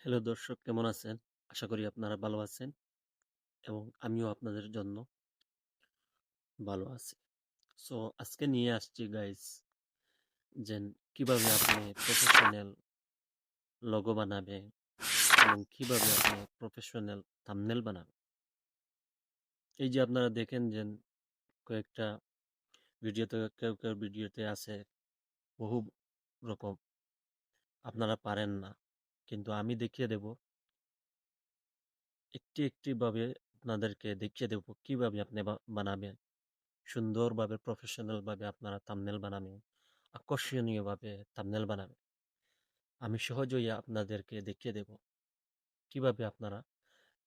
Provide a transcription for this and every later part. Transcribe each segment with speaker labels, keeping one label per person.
Speaker 1: Hello দর্শক, কেমন আছেন? আশা করি আপনারা ভালো আছেন এবং আমিও আপনাদের জন্য ভালো আছি। সো আজকে নিয়ে আসছি গাইস, যে কিভাবে আপনি প্রফেশনাল লোগো বানাবেন এবং কিভাবে আপনি প্রফেশনাল থাম্বনেল বানাবেন। এই যে আপনারা দেখেন যে কয়েকটা ভিডিওতে কেউ কেউ ভিডিওতে আছে বহু রকম, আপনারা পারেন না, কিন্তু আমি দেখিয়ে দেব, একটি একটি ভাবে আপনাদেরকে দেখিয়ে দেব কিভাবে আপনি বানাবেন সুন্দরভাবে, প্রফেশনাল ভাবে আপনারা থাম্বনেল বানাবেন, আকর্ষণীয়ভাবে থাম্বনেল বানাবেন। আমি সহজেই আপনাদেরকে দেখিয়ে দেব কিভাবে আপনারা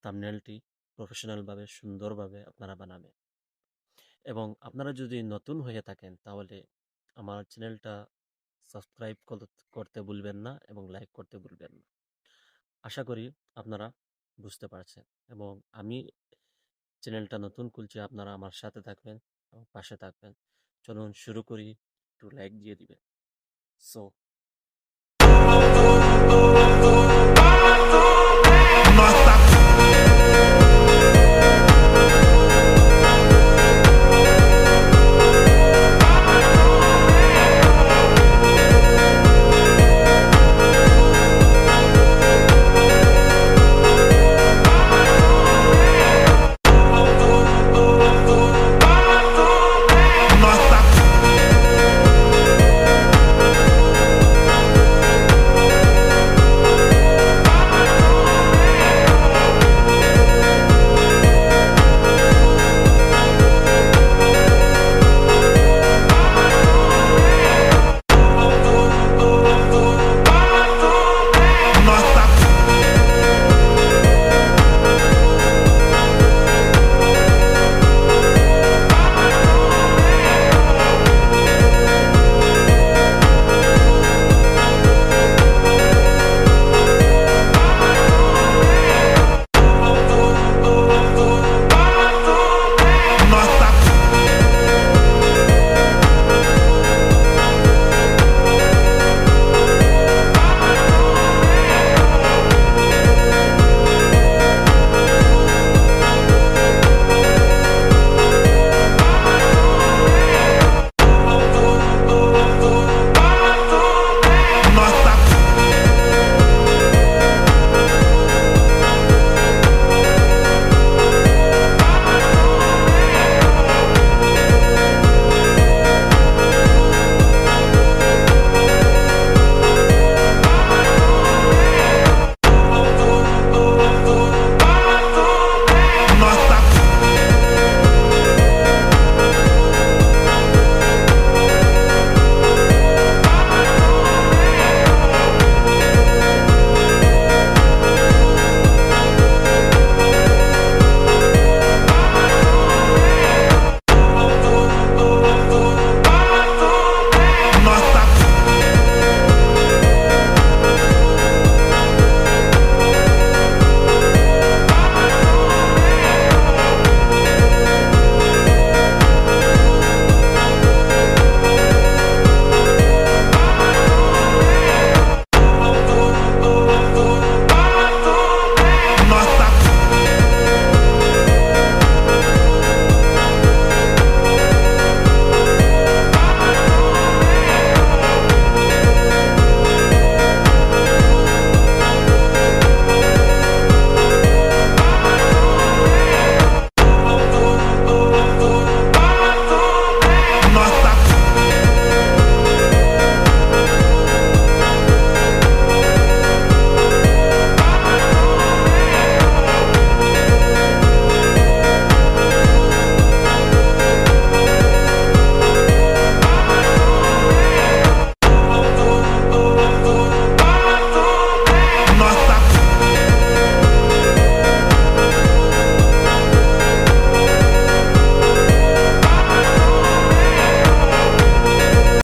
Speaker 1: থাম্বনেলটি প্রফেশনাল ভাবে, সুন্দরভাবে আপনারা বানাবেন। এবং আপনারা যদি নতুন হয়ে থাকেন তাহলে আমার চ্যানেলটা সাবস্ক্রাইব করতে ভুলবেন না এবং লাইক করতে ভুলবেন না। আশা করি আপনারা বুঝতে পারছেন। এবং আমি চ্যানেলটা নতুন খুলছি, আপনারা আমার সাথে থাকবেন এবং পাশে থাকবেন। চলুন শুরু করি, একটু লাইক দিয়ে দিবেন। সো